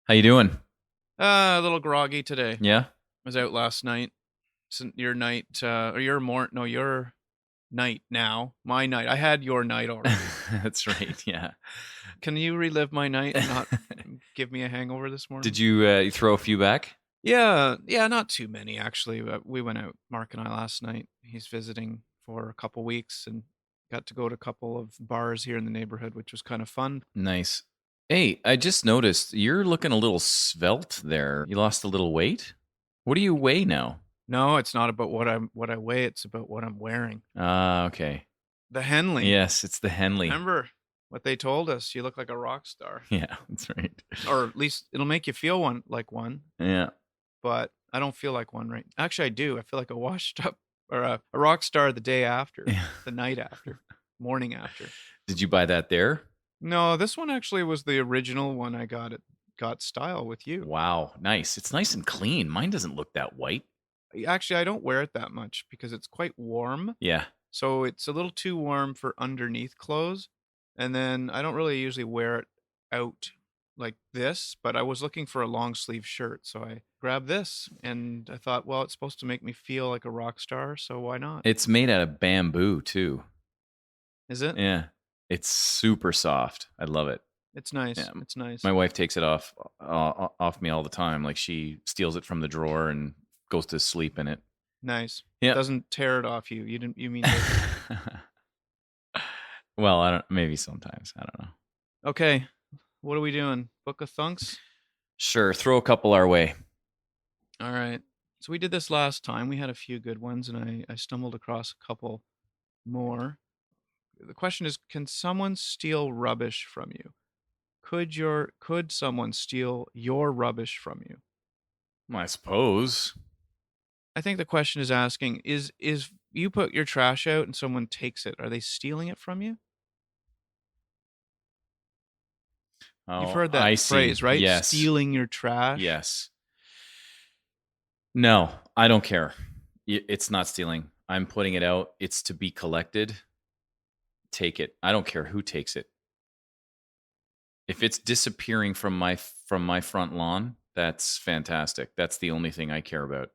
How you doing? A little groggy today. Yeah? Was out last night. Your night, or your no, your night now. My night. I had your night already. That's right, yeah. Can you relive my night and not give me a hangover this Did morning? you throw a few back? Yeah, not too many actually. We went out, Mark and I, last night. He's visiting for a couple weeks and got to go to a couple of bars here in the neighborhood, which was kind of fun. Nice. Hey, I just noticed you're looking a little svelte there. You lost a little weight? What do you weigh now? No, it's not about what I weigh. It's about what I'm wearing. Ah, okay. The Henley. Yes, it's the Henley. Remember what they told us? You look like a rock star. Yeah, that's right. Or at least it'll make you feel like one, Yeah. but I don't feel like one right actually, I do. I feel like a washed up or a rock star the day after, Yeah. the night after, morning after. Did you buy that there? No, this one actually was the original one I got at Got Style with you. Wow, nice. It's nice and clean. Mine doesn't look that white. Actually, I don't wear it that much because it's quite warm, Yeah. so it's a little too warm for underneath clothes, and then I don't really usually wear it out like this, but I was looking for a long sleeve shirt, so I grabbed this, and I thought, well, it's supposed to make me feel like a rock star, so why not? It's made out of bamboo too. Is it? Yeah. It's super soft. I love it. It's Yeah, nice. It's nice. my wife takes it off me all the time. Like she steals it from the drawer and goes to sleep in it. Nice. Yep. Doesn't tear it off you. You mean to. Well, I don't. Maybe sometimes I don't know. Okay. What are we doing? Book of Thunks? Sure, throw a couple our way. All right. So we did this last time. We had a few good ones, and I stumbled across a couple more. The question is, can someone steal rubbish from you? Could someone steal your rubbish from you? I suppose. I think the question is asking, is you put your trash out and someone takes it, are they stealing it from you? You've Oh, heard that I see. phrase, right? Yes, Stealing your trash. yes. No, I don't care. It's not stealing. I'm putting it out. It's to be collected. Take it. I don't care who takes it. If it's disappearing from my front lawn, that's fantastic. That's the only thing I care about.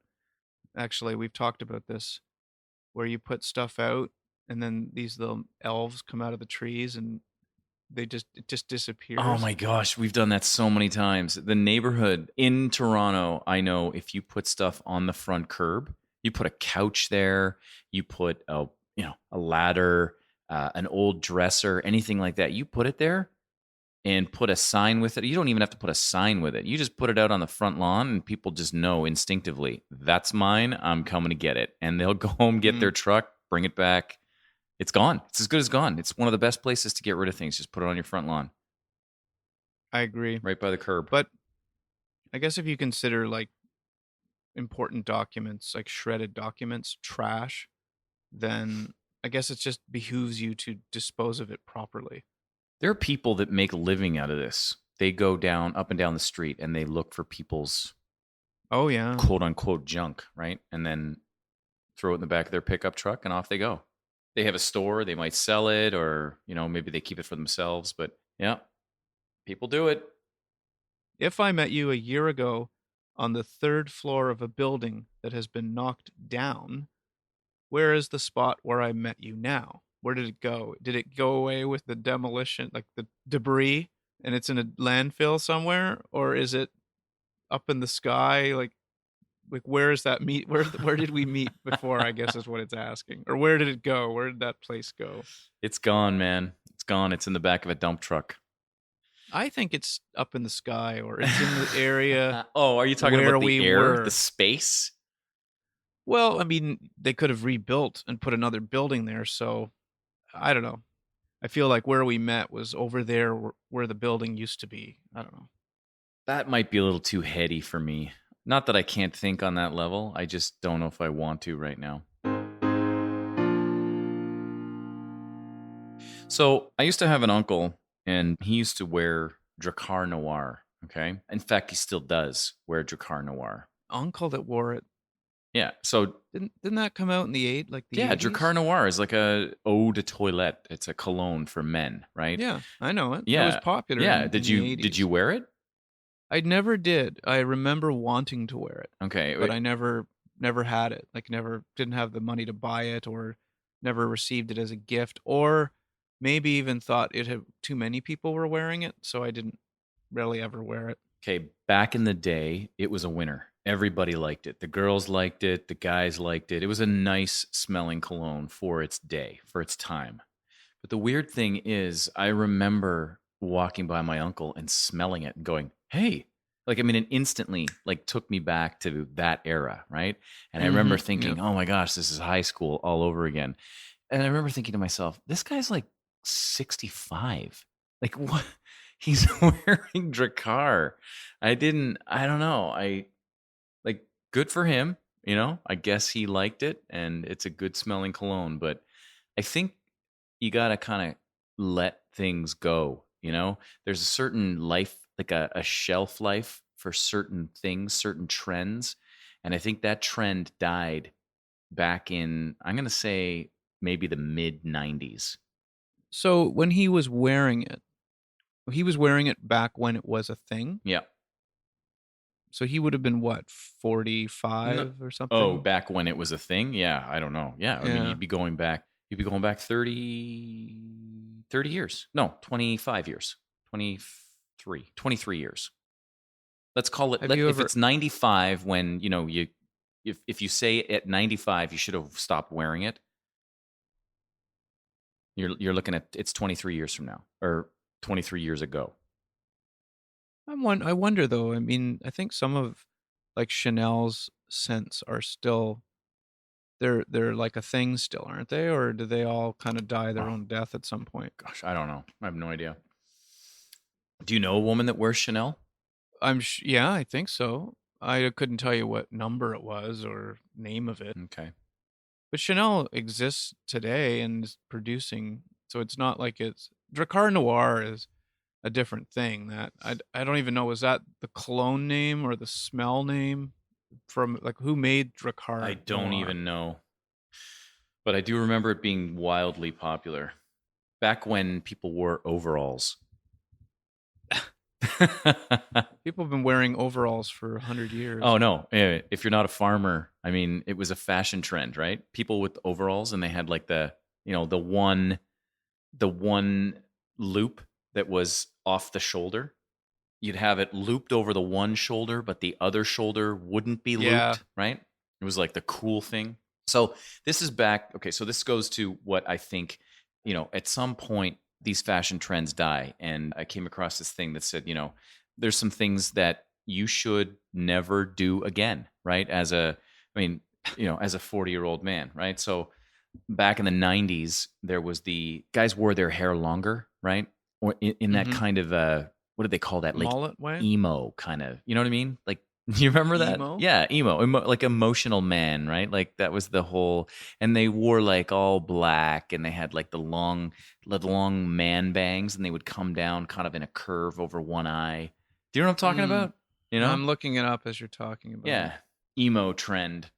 Actually, we've talked about this where you put stuff out and then these little elves come out of the trees and it just Oh disappears. my gosh, we've done that so many times. The neighborhood in Toronto, I know if you put stuff on the front curb, you put a couch there, you put a ladder, an old dresser, anything like that. You put it there and put a sign with it. You don't even have to put a sign with it. You just put it out on the front lawn and people just know instinctively, that's mine. I'm coming to get it. And they'll go home, get Mm, their truck, bring it back. It's gone. It's as good as gone. It's one of the best places to get rid of things. Just put it on your front lawn, I agree. right by the curb. But I guess if you consider like important documents, like shredded documents, trash, then I guess it just behooves you to dispose of it properly. There are people that make a living out of this. They go down up and down the street and they look for people's Oh yeah. quote unquote junk, right? And then throw it in the back of their pickup truck and off they go. They have a store, they might sell it or, maybe they keep it for themselves, but yeah, people do it. If I met you a year ago on the third floor of a building that has been knocked down, where is the spot where I met you now? Where did it go? Did it go away with the demolition, like the debris, and it's in a landfill somewhere, or is it up in the sky? Like where is that meet? Where did we meet before? I guess is what it's asking, or where did it go? Where did that place go? It's gone, man. It's gone. It's in the back of a dump truck. I think it's up in the sky, or it's in the area Oh, are you talking where about the we air, the were. space? Well, I mean, they could have rebuilt and put another building there, so I don't know. I feel like where we met was over there where the building used to be. I don't know. That might be a little too heady for me. Not that I can't think on that level. I just don't know if I want to right now. So I used to have an uncle, and he used to wear Drakkar Noir. Okay. In fact, he still does wear Drakkar Noir. Uncle that wore it. Yeah. So Didn't that come out in the yeah, Drakkar 80s? Noir is like a eau de toilette. It's a cologne for men, right? Yeah, I know it. It was Yeah. popular Yeah. in Did the you 80s. wear it? I never did. I remember wanting to wear it, Okay. but I never had it. Like, never didn't have the money to buy it, or never received it as a gift, or maybe even thought it had too many people were wearing it, so I didn't really ever wear it. Okay, back in the day, it was a winner. Everybody liked it. The girls liked it, the guys liked it. It was a nice smelling cologne for its day, for its time. But the weird thing is, I remember walking by my uncle and smelling it and going, "Hey." Like, I mean, it instantly like took me back to that era, right? And I remember Mhm. Yeah. thinking, "Oh my gosh, this is high school all over again." And I remember thinking to myself, "This guy's like 65. Like what? He's wearing Drakkar." I don't know. Like, good for him, you know? I guess he liked it and it's a good smelling cologne, but I think you got to kind of let things go, you know? There's a certain life, like a shelf life for certain things, certain trends. And I think that trend died back in, I'm going to say maybe the mid 90s. So, when he was wearing it back when it was a thing? Yeah. So he would have been what, No, 45 or oh, something? back when it was a thing? Yeah, I don't know. Yeah, I mean, Yeah. you'd be going back 30 years. No, 25 years. 23 years. Let's call it Have you if ever it's 95 when, if you say at 95 you should have stopped wearing it, you're looking at it's 23 years from now or 23 years ago. I wonder though, I mean, I think some of, like, Chanel's scents are still they're like a thing still, aren't they? Or do they all kinda die their Oh, own death at some point? gosh, I don't know. I have no idea. Do you know a woman that wears Chanel? Yeah, I think so. I couldn't tell you what number it was or name of it. Okay. But Chanel exists today and is producing, so it's not like it's Drakkar Noir is a different thing that I don't even know, was that the cologne name or the smell name from, like, who made I Drakkar don't Noir? even know, but I do remember it being wildly popular back when people wore overalls. People have been wearing overalls for 100 years. Oh no! If you're not a farmer, I mean, it was a fashion trend, right? People with overalls, and they had like the one loop that was off the shoulder. You'd have it looped over the one shoulder, but the other shoulder wouldn't be Yeah. looped, right? It was like the cool thing. So this is back. Okay, so this goes to what I think, at some point these fashion trends die. And I came across this thing that said, there's some things that you should never do again, right? I mean, as a 40-year-old man, right? So back in the 90s, there was the guys wore their hair longer, right? Or in that Mhm. kind of what did they call that? Like Mullet way? emo kind of, you know what I mean? Like, you remember that? Emo? Yeah, like emotional man, right? Like that was the whole, and they wore like all black, and they had like the long man bangs, and they would come down kind of in a curve over one eye. Do you know what I'm talking Mm. about? You know? I'm looking it up as you're talking about it. Yeah, emo trend.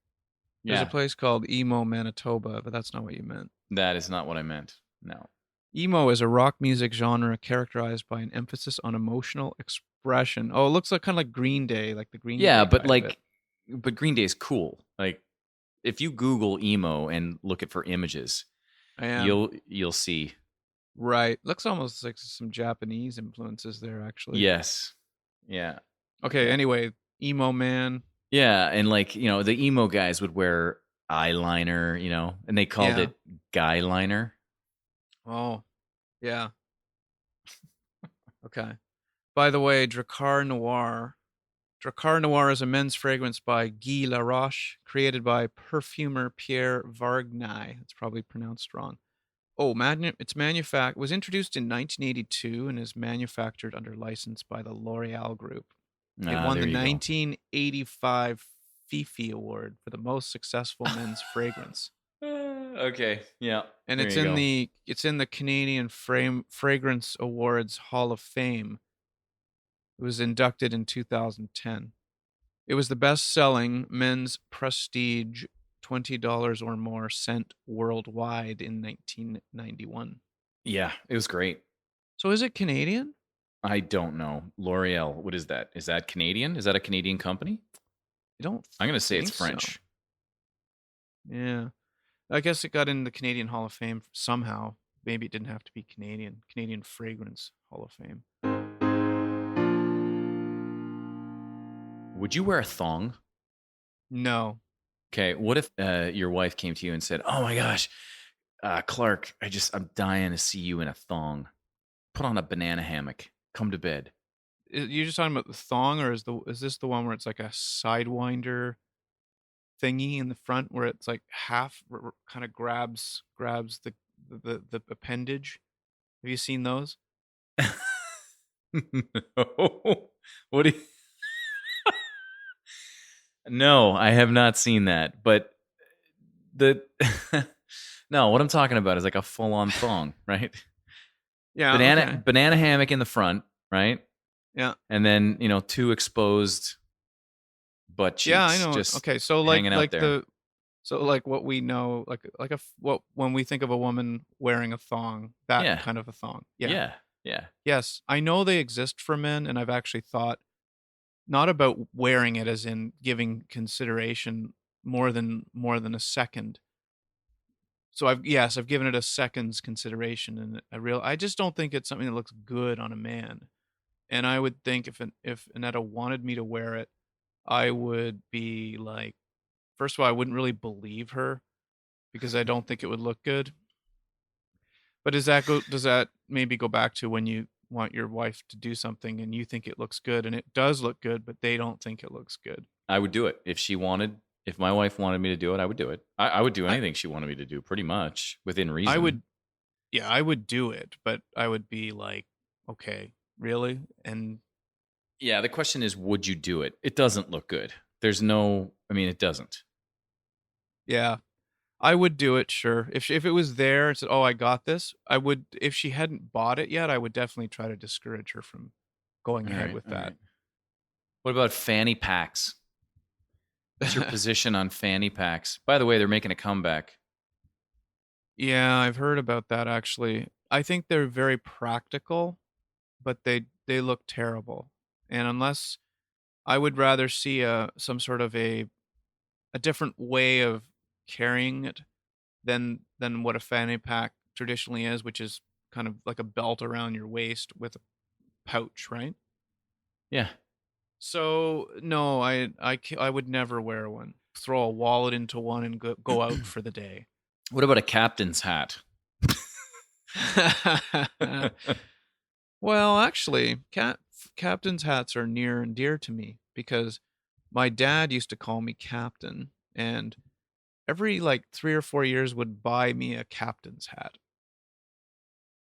There's a Yeah, place called Emo Manitoba, but that's not what you meant. that is not what I meant. No. Emo is a rock music genre characterized by an emphasis on emotional expression. Oh, it looks like kinda like Green Day, like the Green Yeah, Day but kind of it. but Green Day is cool. Like if you Google emo and look it for images, I am. you'll see. Right. Looks almost like some Japanese influences there, actually. Yes. Yeah. Okay, Yeah. anyway, Emo Man. Yeah, and like, the emo guys would wear eyeliner, and they called Yeah. it guy liner. Oh, yeah. Okay. By the way, Drakkar Noir. Drakkar Noir is a men's fragrance by Guy Laroche, created by perfumer Pierre Vargnac. It's probably pronounced wrong. Oh, was introduced in 1982 and is manufactured under license by the L'Oréal Group. It Ah, won there the you go. 1985 Fifi Award for the most successful men's fragrance. Okay. Yeah. And There you go. it's in the Canadian Fragrance Awards Hall of Fame. It was inducted in 2010. It was the best-selling men's prestige $20 or more scent worldwide in 1991. Yeah, it was great. So is it Canadian? I don't know. L'Oreal, what is that? Is that Canadian? Is that a Canadian company? I don't I'm going to say it's think so. French. Yeah. I guess it got in the Canadian Hall of Fame somehow. Maybe it didn't have to be Canadian. Canadian Fragrance Hall of Fame. Would you wear a thong? No. Okay, what if your wife came to you and said, "Oh my gosh, Clark, I'm dying to see you in a thong. Put on a banana hammock. Come to bed." You're just talking about the thong, or is this the one where it's like a sidewinder thingy in the front where it's like half kind of grabs the appendage? Have you seen those? No. What do you No, I have not seen that. But the no, what I'm talking about is like a full-on thong, right? Yeah. Banana Okay. banana hammock in the front, right? Yeah. And then, two exposed butt Yeah. I cheeks know. just Okay. So hanging out there. what we know, what when we think of a woman wearing a thong, that Yeah. kind of a thong. Yeah. Yeah. Yeah. Yes, I know they exist for men, and I've actually thought not about wearing it as in giving consideration more than a second. So I've given it a second's consideration, and I just don't think it's something that looks good on a man. And I would think if Anetta wanted me to wear it, I would be like, first of all, I wouldn't really believe her because I don't think it would look good. But does that maybe go back to when you want your wife to do something and you think it looks good and it does look good, but they don't think it looks good? I would do it. If my wife wanted me to do it, I would do it. I would do I anything she wanted me to do, pretty much within I reason. would yeah, I would do it, but I would be like, "Okay, really?" And Yeah, the question is, would you do it? It doesn't look good. It doesn't. yeah, I would do it, sure. If it was there and said, "Oh, I got this," I would if she hadn't bought it yet, I would definitely try to discourage her from going All ahead right, with all that. right. What about fanny packs? What's your position on fanny packs? By the way, they're making a comeback. Yeah, I've heard about that actually. I think they're very practical, but they look terrible. And unless I would rather see some sort of a different way of carrying it than what a fanny pack traditionally is, which is kind of like a belt around your waist with a pouch, right? Yeah. So no, I would never wear one. Throw a wallet into one and go out for the day. What about a captain's hat? Well, actually, captain's hats are near and dear to me because my dad used to call me captain, and every like 3 or 4 years would buy me a captain's hat.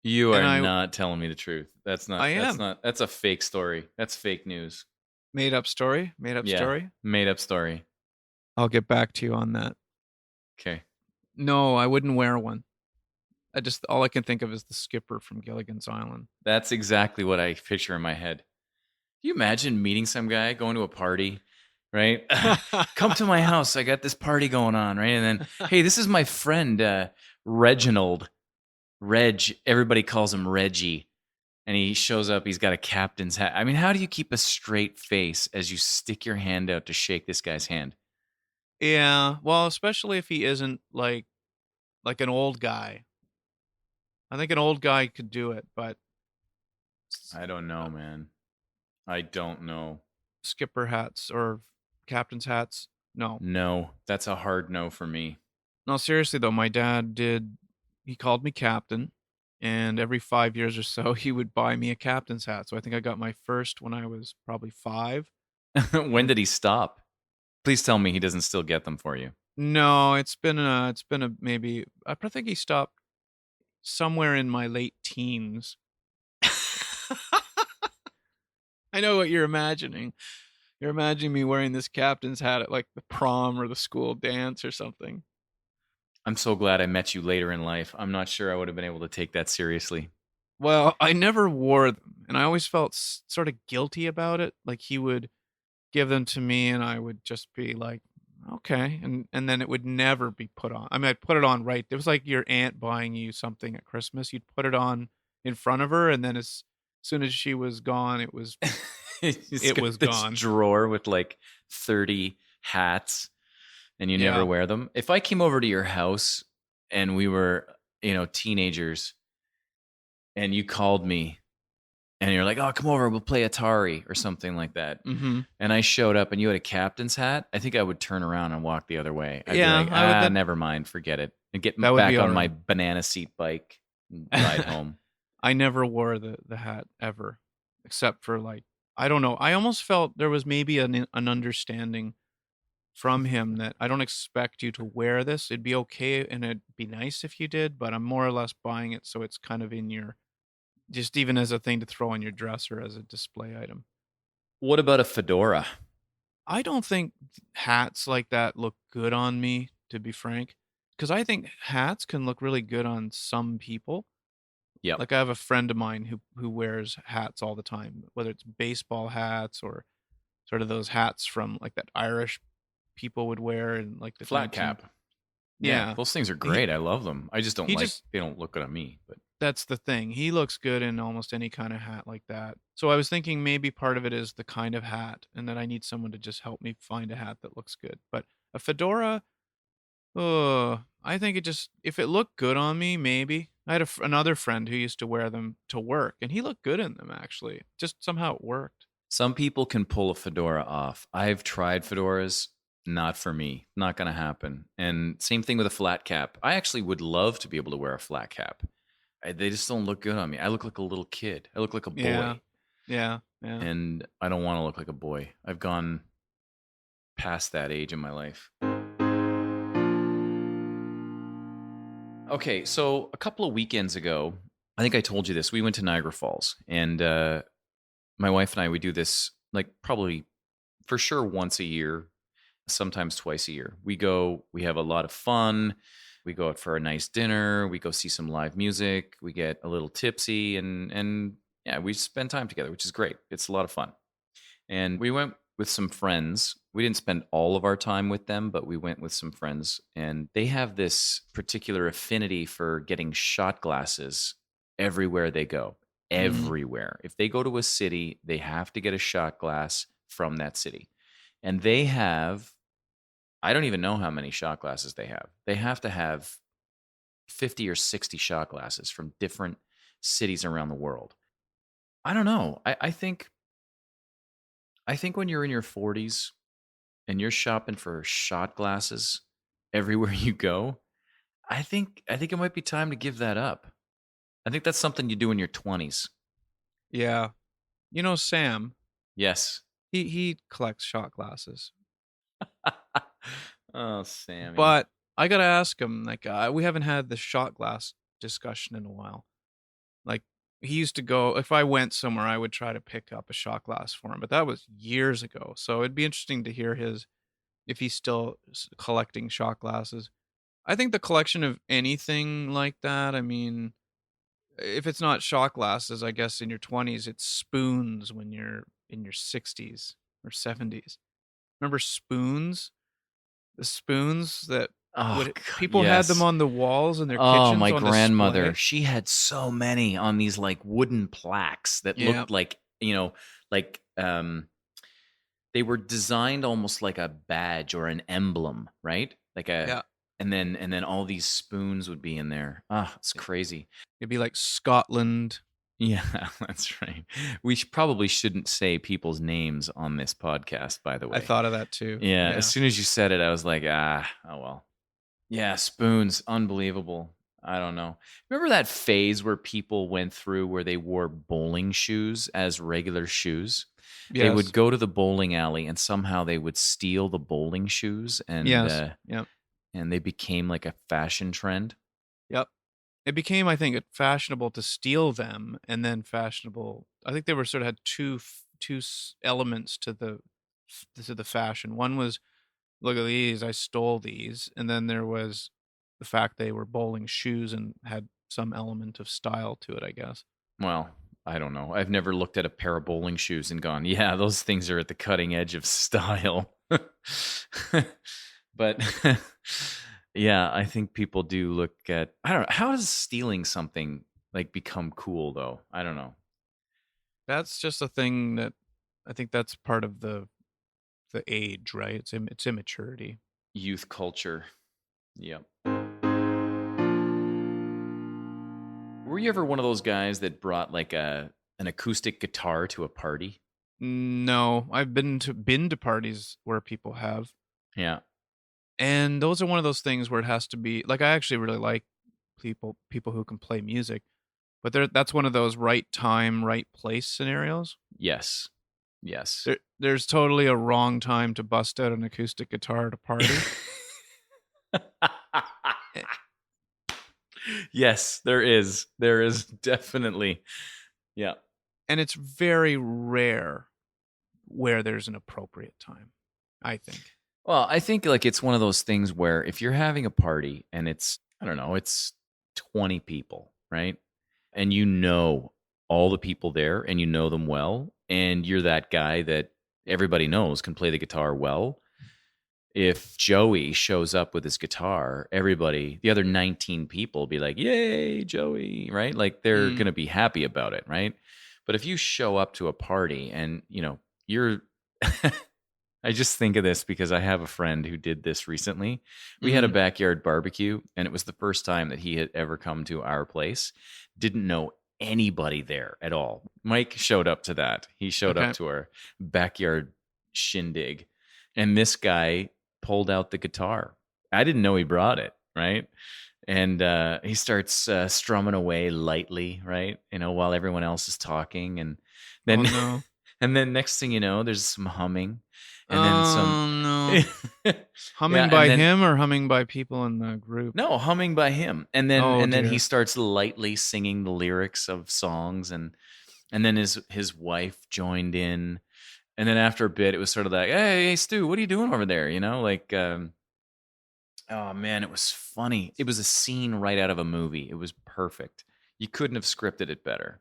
You And are I not telling me the truth. That's I not that's am. not that's a fake story. That's fake news. Made up story, made up Yeah. story. Made up story. I'll get back to you on that. Okay. No, I wouldn't wear one. I just all I can think of is the skipper from Gilligan's Island. That's exactly what I picture in my head. Can you imagine meeting some guy going to a party, right? Come to my house. I got this party going on, right? And then, hey, this is my friend Reginald. Reg. Everybody calls him Reggie. And he shows up. He's got a captain's hat. I mean, how do you keep a straight face as you stick your hand out to shake this guy's hand? Yeah, well, especially if he isn't like an old guy. I think an old guy could do it, but s- I don't know, uh, man. I don't know. skipper hats or captain's hats, no. No, that's a hard no for me. No, seriously though, my dad did. He called me captain, and every 5 years or so, he would buy me a captain's hat. So I think I got my first when I was probably 5. When And did he stop? Please tell me he doesn't still get them for you. no, it's been a maybe. Think he stopped somewhere in my late teens. I know what you're imagining. You're imagining me wearing this captain's hat at like the prom or the school dance or something. I'm so glad I met you later in life. I'm not sure I would have been able to take that seriously. Well, I never wore them, and I always felt sort of guilty about it. Like he would give them to me, and I would just be like, "Okay," and then it would never be put on. I mean, I'd put it on it was like your aunt buying you something at Christmas. You'd put it on in front of her, and then as soon as she was gone, it was He's it got was this gone. drawer with like 30 hats and you never Yeah. wear them. If I came over to your house and we were, teenagers and you called me and you're like, "Oh, come over, we'll play Atari or something like that." Mhm. And I showed up and you had a captain's hat, I think I would turn around and walk the other way. I'd be Yeah, like, I would never mind, forget it. And get that would be back on my alright. banana seat bike and ride home. I never wore the hat ever, except for, like, I don't know, I almost felt there was maybe an understanding from him that I don't expect you to wear this. It'd be okay and it'd be nice if you did, but I'm more or less buying it so it's kind of in your just even as a thing to throw on your dresser as a display item. What about a fedora? I don't think hats like that look good on me, to be frank, because I think hats can look really good on some people. Yep. Like, I have a friend of mine who wears hats all the time, whether it's baseball hats or sort of those hats from, like, that Irish people would wear in, like, the Flat 19 cap. Yeah, Yeah. those things are He great. I love them. I just don't he like just they don't look good on me, but That's the thing. He looks good in almost any kinda hat like that. So I was thinking maybe part of it is the kind of hat, and that I need someone to just help me find a hat that looks good. But a fedora, I think it just if it looked good on me, maybe. I had another friend who used to wear them to work, and he looked good in them, actually. Just somehow it worked. some people can pull a fedora off. I've tried fedoras, not for me. Not going to happen. And same thing with a flat cap. I actually would love to be able to wear a flat cap. They just don't look good on me. I look like a little kid. I look like a Yeah. boy, Yeah, yeah. and I don't want to look like a boy. I've gone past that age in my life. Okay, so a couple of weekends ago, I think I told you this. We went to Niagara Falls, and my wife and I we do this like probably for sure once a year, sometimes twice a year. We go, we have a lot of fun. We go out for a nice dinner. We go see some live music. We get a little tipsy, and yeah, we spend time together, which is great. It's a lot of fun. And we went with some friends. We didn't spend all of our time with them, but we went with some friends, and they have this particular affinity for getting shot glasses everywhere they go. Mhm. Everywhere. If they go to a city, they have to get a shot glass from that city. And they have, I don't even know how many shot glasses they have. They have to have 50 or 60 shot glasses from different cities around the world. I don't know. I think when you're in your 40s and you're shopping for shot glasses everywhere you go, I think it might be time to give that up. I think that's something you do in your 20s. Yeah. You know, Sam, Yes. he collects shot glasses. Oh, Sammy. But I gotta ask him, like, we haven't had the shot glass discussion in a while. Like, he used to go if I went somewhere, I would try to pick up a shot glass for him, but that was years ago. So it'd be interesting to hear his if he's still collecting shot glasses. I think the collection of anything like that, I mean, if it's not shot glasses, I guess in your 20s, it's spoons when you're in your 60s or 70s. Remember spoons? The spoons that Oh, would God, people had them yes. on the walls in their Oh, kitchens my on grandmother, display. she had so many on these like wooden plaques that Yeah, looked like, like they were designed almost like a badge or an emblem, right? Like a yeah. and then all these spoons would be in there. Ah, it's It crazy. it'd be like Scotland. Yeah, that's right. We probably shouldn't say people's names on this podcast, by the I way. thought of that too. Yeah, as Yeah. soon as you said it, I was like, oh well. Yeah, spoons, unbelievable. I don't know. Remember that phase where people went through where they wore bowling shoes as regular shoes? They would Yes. go to the bowling alley and somehow they would steal the bowling shoes Yes. Yep. and they became like a fashion trend. Yep. It became, I think, fashionable to steal them and then fashionable I think they were sort of had 2 elements to the fashion. One was, "Look at these, I stole these," and then there was the fact they were bowling shoes and had some element of style to it, I guess. Well, I don't know. I've never looked at a pair of bowling shoes and gone, "Yeah, those things are at the cutting edge of style." But yeah, I think people do look at I don't know, how does stealing something like become cool though? I don't know. That's just a thing that I think that's part of the age, right? It's immaturity. Youth culture. Yep. Were you ever one of those guys that brought like an acoustic guitar to a party? No, I've been to parties where people have, Yeah. and those are one of those things where it has to be like I actually really like people who can play music, but that's one of those right time, right place scenarios. Yes. Yes. There's totally a wrong time to bust out an acoustic guitar at a party. Eh, Yes, there is. There is definitely. Yeah. and it's very rare where there's an appropriate time, I think. Well, I think like it's one of those things where if you're having a party and it's, I don't know, it's 20 people, right? And you know all the people there and you know them well, and you're that guy that everybody knows can play the guitar well. If Joey shows up with his guitar, everybody, the other 19 people be like, "Yay, Joey," right? Like they're Mm, going to be happy about it, right? But if you show up to a party and, you're I just think of this because I have a friend who did this recently. We had a mhm. backyard barbecue, and it was the first time that he had ever come to our place. Didn't know anybody there at all. Mike showed up to that. He showed up Okay. to our backyard shindig, and this guy pulled out the guitar. I didn't know he brought it, right? And he starts strumming away lightly, right? While everyone else is talking, and Oh, then no. and then next thing you know, there's some humming, and then some Oh, no. yeah, Humming and by then him or humming by people in the group? no, humming by him. And then Oh, and then he dear. starts lightly singing the lyrics of songs, and then his wife joined in. And then after a bit it was sort of like, "Hey, Stu, what are you doing over there?" Like oh man, it was funny. It was a scene right out of a movie. It was perfect. You couldn't have scripted it better.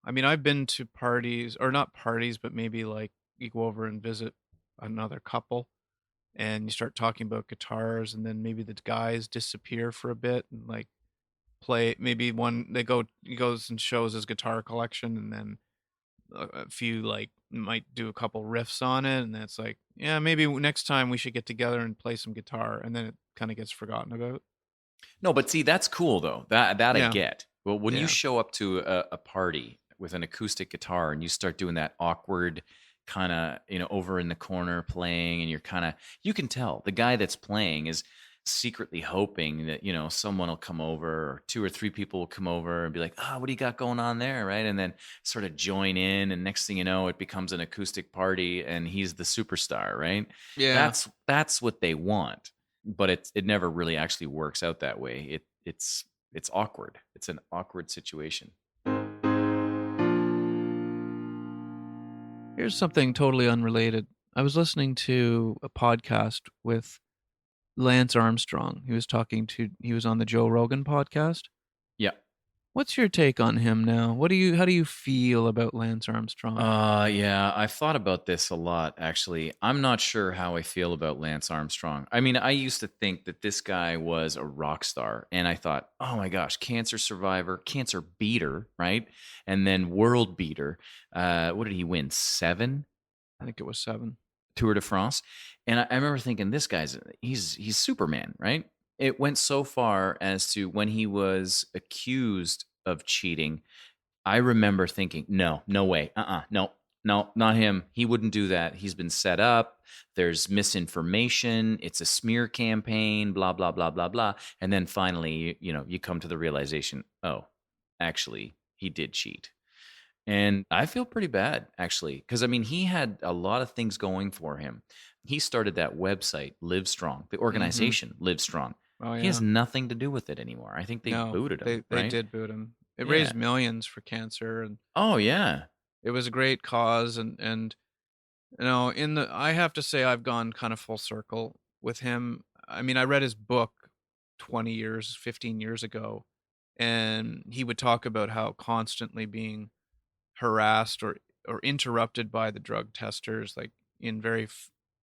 I mean, I've been to parties or not parties, but maybe, like, you go over and visit another couple, and you start talking about guitars, and then maybe the guys disappear for a bit and, like, play maybe one they go he goes and shows his guitar collection, and then a few, like, might do a couple riffs on it, and then it's like, "Yeah, maybe next time we should get together and play some guitar," and then it kinda gets forgotten about. No, but see, that's cool though. That I Yeah, get. Well, when you yeah. show up to a party with an acoustic guitar and you start doing that awkward kind of, over in the corner playing, and you can tell the guy that's playing is secretly hoping that, someone will come over, or two or three people will come over and be like, "Ah, what do you got going on there?" Right? And then sort of join in, and next thing you know, it becomes an acoustic party and he's the superstar, right? Yeah. That's what they want, but it never really actually works out that way. It's awkward. It's an awkward situation. Here's something totally unrelated. I was listening to a podcast with Lance Armstrong. He was on the Joe Rogan podcast. Yeah. What's your take on him now? How do you feel about Lance Armstrong? Yeah, I've thought about this a lot, actually. I'm not sure how I feel about Lance Armstrong. I mean, I used to think that this guy was a rock star, and I thought, oh my gosh, cancer survivor, cancer beater, right? And then world beater. What did he win? Seven I think it was 7. Tour de France. And I remember thinking, this guy's he's Superman, right? It went so far as to when he was accused of cheating, I remember thinking, "No, no way. No, no, not him. He wouldn't do that. He's been set up. There's misinformation. It's a smear campaign, blah, blah, blah, blah, blah." And then finally, you come to the realization, oh, actually, he did cheat. And I feel pretty bad, actually, because I mean, he had a lot of things going for him. He started that website, Live Strong, the Mhm. organization, Live Strong. Oh, He has yeah. nothing to do with it anymore. I think they No, booted him, they right? did boot him. It Yeah. raised millions for cancer, and Oh, yeah. it was a great cause, and, in the I have to say I've gone kind of full circle with him. I mean, I read his book 20 years, 15 years ago, and he would talk about how constantly being harassed or interrupted by the drug testers, like, in very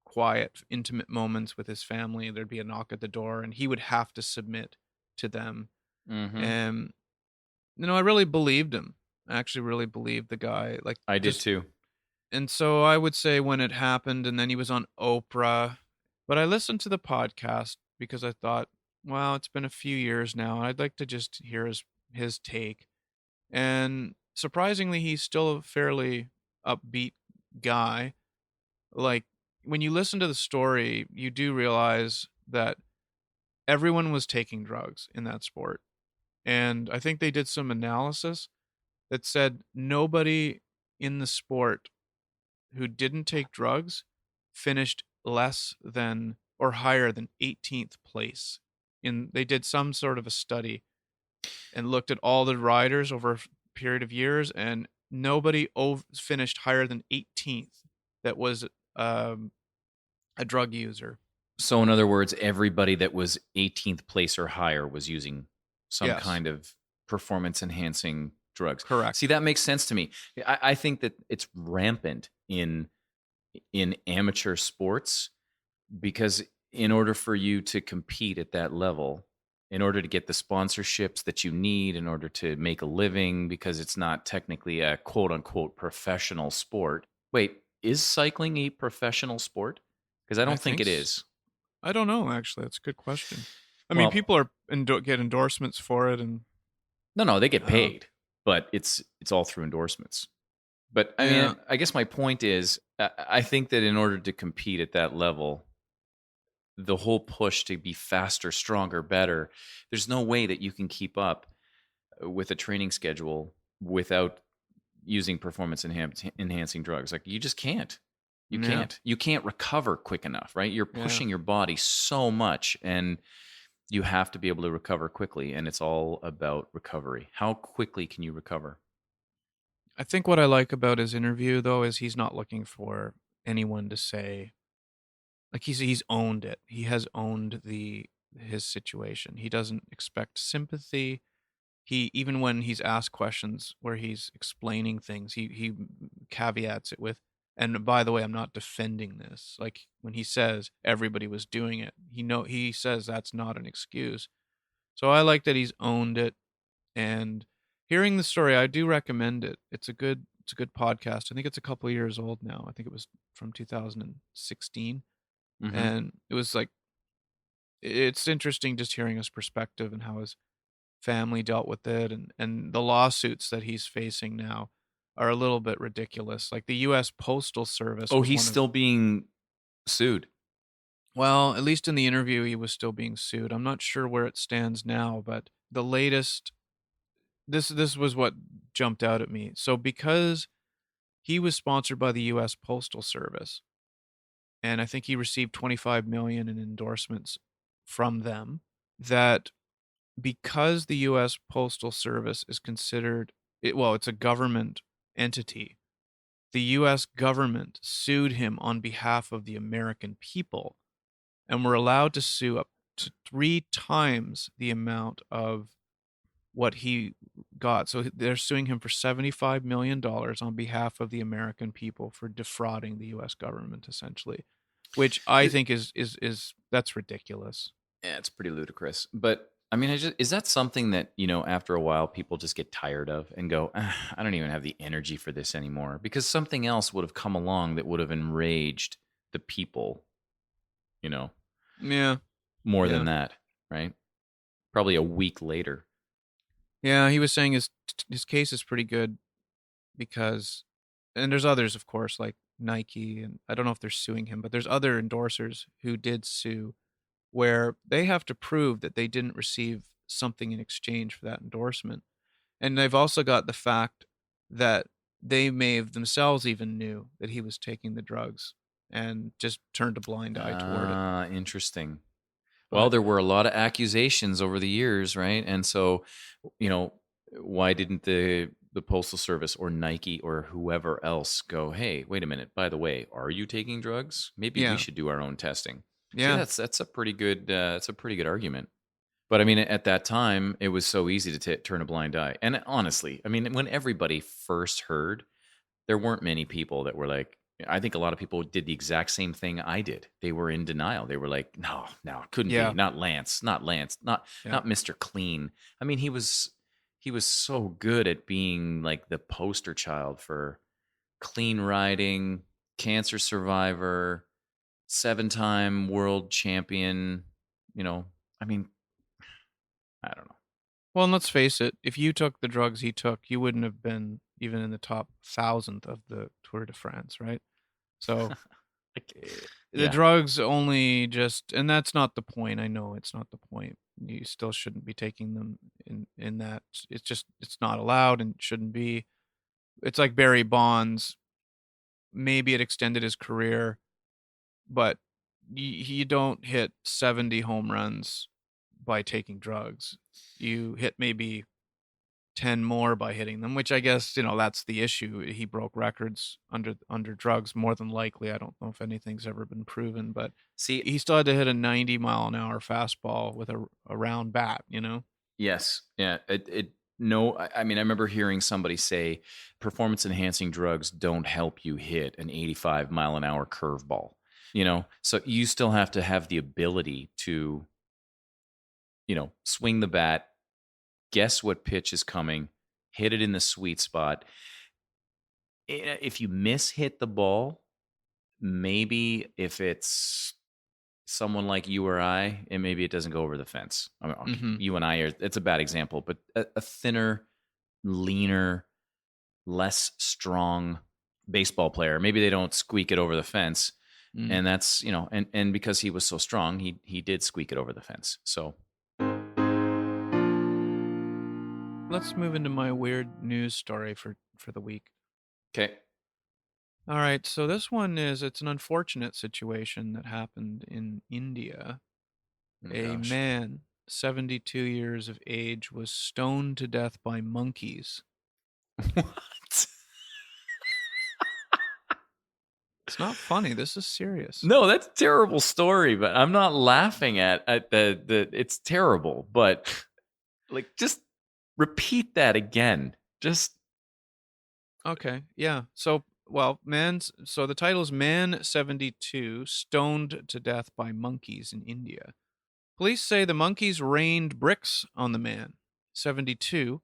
quiet, intimate moments with his family. There'd be a knock at the door, and he would have to submit to them, Mhm. and, I really believed him. I actually really believed the guy, like, I did just too. and so I would say when it happened and then he was on Oprah, but I listened to the podcast because I thought, "Well, it's been a few years now, and I'd like to just hear his take." And surprisingly, he's still a fairly upbeat guy. Like, when you listen to the story, you do realize that everyone was taking drugs in that sport. And I think they did some analysis that said nobody in the sport who didn't take drugs finished less than or higher than 18th place. They did some sort of a study and looked at all the riders over a period of years, and nobody finished higher than 18th that was um, a drug user. So in other words, everybody that was 18th place or higher was using some Yes, kind of performance enhancing drugs. See, correct. that makes sense to me. I think that it's rampant in amateur sports because in order for you to compete at that level, in order to get the sponsorships that you need, in order to make a living, because it's not technically a quote unquote professional sport. Wait, is cycling a professional sport? Because I I don't think think it is. I don't know. Actually, that's a good question. I mean, Well, people are get endorsements for it, and no, they get uh, paid, but it's all through endorsements. But I mean, yeah, I guess my point is, I think that in order to compete at that level, the whole push to be faster, stronger, better, there's no way that you can keep up with a training schedule without using performance enhancing drugs. Like you just can't. You yeah, can't. You can't recover quick enough, right? You're yeah. pushing your body so much and you have to be able to recover quickly and it's all about recovery. How quickly can you recover? I think what I like about his interview, though, is he's not looking for anyone to say like he's owned it. He has owned the his situation. He doesn't expect sympathy. He even when he's asked questions where he's explaining things, he caveats it with, "And by the way, I'm not defending this." Like when he says everybody was doing it, he says that's not an excuse. So I like that he's owned it, and hearing the story, I do recommend it. It's a good podcast. I think it's a couple years old now. I think it was from 2016, Hmm. and it was like it's interesting just hearing his perspective and how his family dealt with it, and the lawsuits that he's facing now are a little bit ridiculous. Like the US Postal Service Oh, was he's one of still being sued. well, at least in the interview he was still being sued. I'm not sure where it stands now, but the latest this was what jumped out at me. So because he was sponsored by the US Postal Service, and I think he received 25 million in endorsements from them, that because the US Postal Service is considered it's a government entity. The US government sued him on behalf of the American people and were allowed to sue up to 3 times the amount of what he got. So they're suing him for $75 million dollars on behalf of the American people for defrauding the US government essentially, which I think is that's ridiculous. Yeah, it's pretty ludicrous. But I mean, is that something that, after a while people just get tired of and go, "Ah, I don't even have the energy for this anymore because something else would have come along that would have enraged the people, you know, Yeah. more than Yeah. that, right? Probably a week later. Yeah, he was saying his case is pretty good because and there's others, of course, like Nike, and I don't know if they're suing him, but there's other endorsers who did sue where they have to prove that they didn't receive something in exchange for that endorsement. And they've also got the fact that they may have themselves even knew that he was taking the drugs and just turned a blind eye toward it. Ah, interesting. Well, But there were a lot of accusations over the years, right? And so, you know, why didn't the postal service or Nike or whoever else go, "Hey, wait a minute. By the way, are you taking drugs? Maybe we yeah, should do our own testing." See, yeah, that's a pretty good argument. But I mean, at that time, it was so easy to turn a blind eye. And honestly, I mean, when everybody first heard, there weren't many people that were like, I think a lot of people did the exact same thing I did. They were in denial. They were like, no, it couldn't be. yeah, Not Lance, not Lance, not yeah, not Mr. Clean. I mean, he he was so good at being like the poster child for clean riding, cancer survivor, 7-time world champion. You know, I mean, I don't Well, and let's face it, if you took the drugs he took, you wouldn't have been even in the top 1,000th of the Tour de France, right? So, know. Like, the yeah. drugs only just and that's not the point, I know it's not the point. You still shouldn't be taking them in that it's just it's not allowed and shouldn't be. It's like Barry Bonds, maybe it extended his career, but you don't hit 70 home runs by taking drugs. You hit maybe 10 more by hitting them, which I guess, that's the issue. He broke records under drugs more than likely. I don't know if anything's ever been proven, but See, he still had to hit a 90-mile-an-hour fastball with a round bat. yes, yeah. No, I mean, I remember hearing somebody say performance enhancing drugs don't help you hit an 85-mile-an-hour curveball. So you still have to have the ability to, swing the bat, guess what pitch is coming, hit it in the sweet spot. If you miss hit the ball, maybe if it's someone like you or I, and maybe it doesn't go over the fence. I mean, okay, Mhm. you and I are, it's a bad example, but a thinner, leaner, less strong baseball player, maybe they don't squeak it over the fence. Mm. And that's, and because he was so strong, he did squeak it over the fence. So, Let's move into my weird news story for the week. okay. All right, so this one it's an unfortunate situation that happened in India. Oh A gosh. man, 72 years of age, was stoned to death by monkeys. What? It's not funny, this is serious. No, that's a terrible story, but I'm not laughing at the it's terrible, but like just repeat that again. Just Okay, yeah. So the title is Man 72 Stoned to Death by Monkeys in India. Police say the monkeys rained bricks on the man, 72,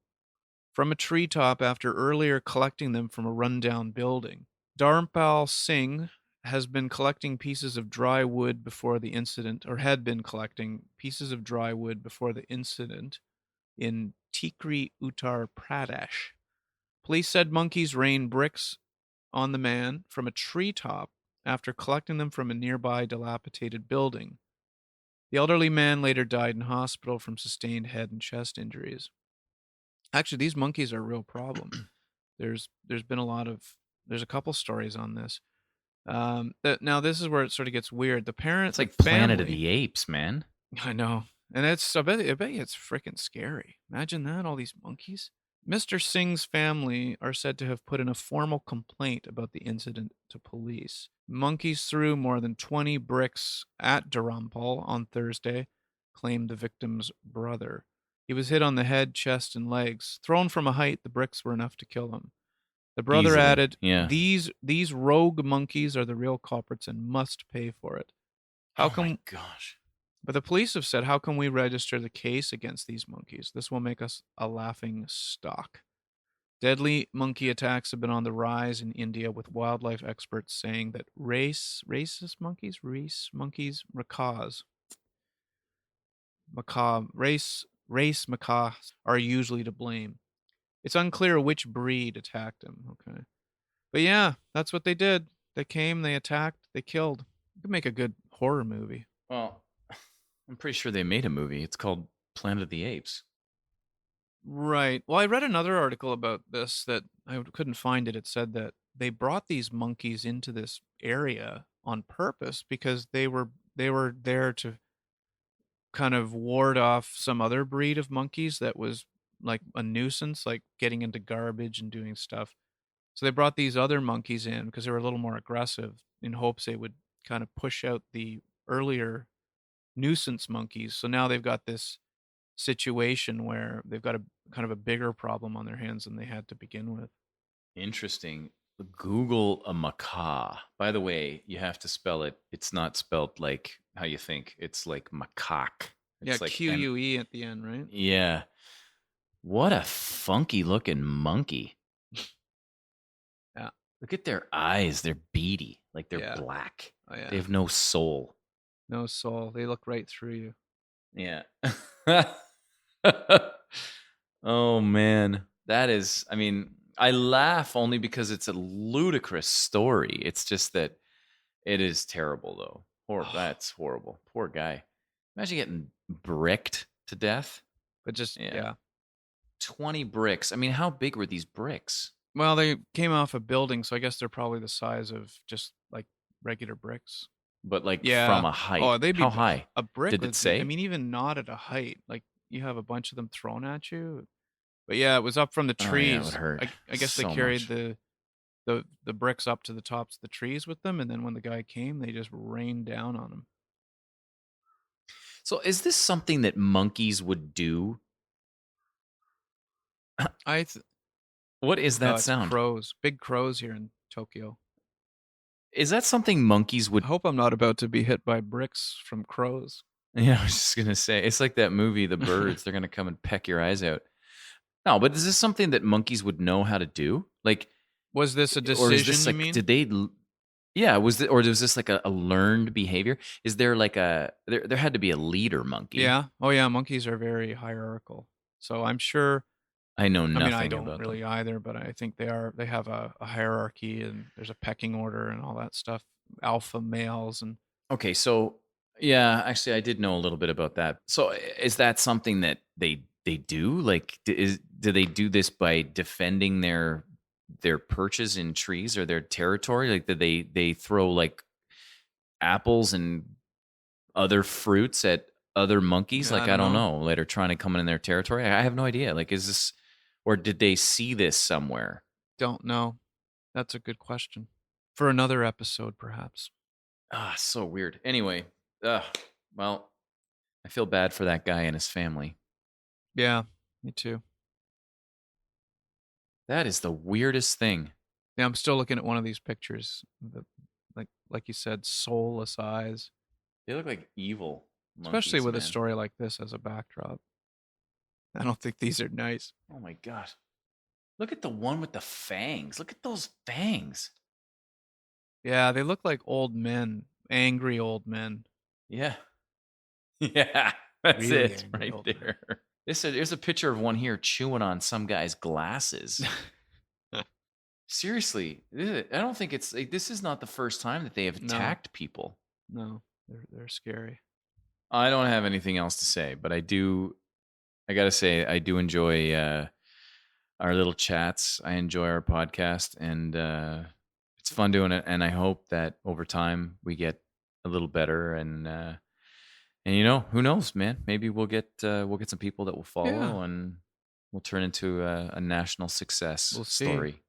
from a treetop after earlier collecting them from a rundown building. Dharmpal Singh has been collecting pieces of dry wood before the incident, or had been collecting pieces of dry wood before the incident in Tikri, Uttar Pradesh. Police said monkeys rained bricks on the man from a treetop after collecting them from a nearby dilapidated building. The elderly man later died in hospital from sustained head and chest injuries. Actually, these monkeys are a real problem. There's been there's a couple stories on this. Now this is where it sort of gets weird. it's The like Planet of family, the Apes, man. I know, and I bet you it's freaking scary. Imagine that, all these monkeys. Mr. Singh's family are said to have put in a formal complaint about the incident to police. Monkeys threw more than 20 bricks at Dharampal on Thursday, claimed the victim's brother. He was hit on the head, chest, and legs. Thrown from a height, the bricks were enough to kill him. The brother Easily. added, Yeah. "These rogue monkeys are the real culprits and must pay for it." How Oh my come gosh. but the police have said, "How can we register the case against these monkeys? This will make us a laughing stock." Deadly monkey attacks have been on the rise in India, with wildlife experts saying that race monkeys, race macaques are usually to blame. It's unclear which breed attacked him. Okay. But yeah, that's what they did. They came, they attacked, they killed. You could make a good horror movie. Well, I'm pretty sure they made a movie. It's called Planet of the Apes. Right. Well, I read another article about this that couldn't find it. It said that they brought these monkeys into this area on purpose because they were there to kind of ward off some other breed of monkeys that was like a nuisance, like getting into garbage and doing stuff. So they brought these other monkeys in because they were a little more aggressive in hopes they would kind of push out the earlier nuisance monkeys. So now they've got this situation where they've got a kind of a bigger problem on their hands than they had to begin with. Interesting. Google a macaque. By the way, you have to spell it. It's not spelled like how you think. It's like macaque. Yeah, It's like and QUE at the end, right? yeah. What a funky looking monkey. Yeah. Look at their eyes. They're beady, like they're Yeah. black. Oh They yeah. have no soul. No soul. They look right through you. Yeah. Oh man. That is, I mean, I laugh only because it's a ludicrous story. It's just that it is terrible though. That's horrible. Poor guy. Imagine getting bricked to death. But just Yeah. yeah. 20 bricks. I mean, how big were these bricks? Well, they came off a building, so I guess they're probably the size of just like regular bricks. But like from Yeah. a height. Oh, they'd be How high? a brick Did it would be. I say? mean, even not at a height. Like you have a bunch of them thrown at you. But yeah, it was up from the Oh yeah, it would trees. hurt I guess they so carried much. the bricks up to the tops of the trees with them, and then when the guy came, they just rained down on him. So is this something that monkeys would do? I th- What is that it's sound? crows, big crows here in Tokyo. Is that something monkeys I would? hope I'm not about to be hit by bricks from crows. Yeah, I was just gonna say it's like that movie, The Birds. They're gonna come and peck your eyes out. No, but is this something that monkeys would know how to do? Like, Was this a or is decision, this you like, mean? did they? Yeah, was it, or was this like a learned behavior? Is there like there had to be a leader monkey? Yeah. Oh, yeah, monkeys are very hierarchical. So I'm sure I know I mean, I nothing don't about them. really either, but I think they have a hierarchy and there's a pecking order and all that stuff. Alpha males and Okay, so yeah, actually, I did know a little bit about that. So, is that something that they do? Like, do they do this by defending their perches in trees or their territory? Like, do they throw like apples and other fruits at other monkeys? yeah, I Like, I don't don't know. know, that are trying to come in their territory. I have no idea. Like, is this, or did they see this somewhere? Don't know. That's a good question. For another episode, perhaps. Ah, so weird. Anyway, well, I feel bad for that guy and his family. Yeah, me too. That is the weirdest thing. Yeah, I'm still looking at one of these pictures. Like you said, soulless eyes. They look like evil Especially monkeys, with a man. story like this as a backdrop. I don't think these are nice. Oh my god. Look at the one with the fangs. Look at those fangs. Yeah, they look like old men, angry old men. Yeah. Yeah. That's Really it angry right old men. there. There's a picture of one here chewing on some guy's glasses. Seriously, I don't think it's like, this is not the first time that they have No, attacked people. no, they're scary. I don't have anything else to say, but I got to say, I do enjoy our little chats. I enjoy our podcast, and it's fun doing it. And I hope that over time we get a little better. And who knows, man? Maybe we'll get some people that will Yeah, follow, and we'll turn into a national success we'll see. story.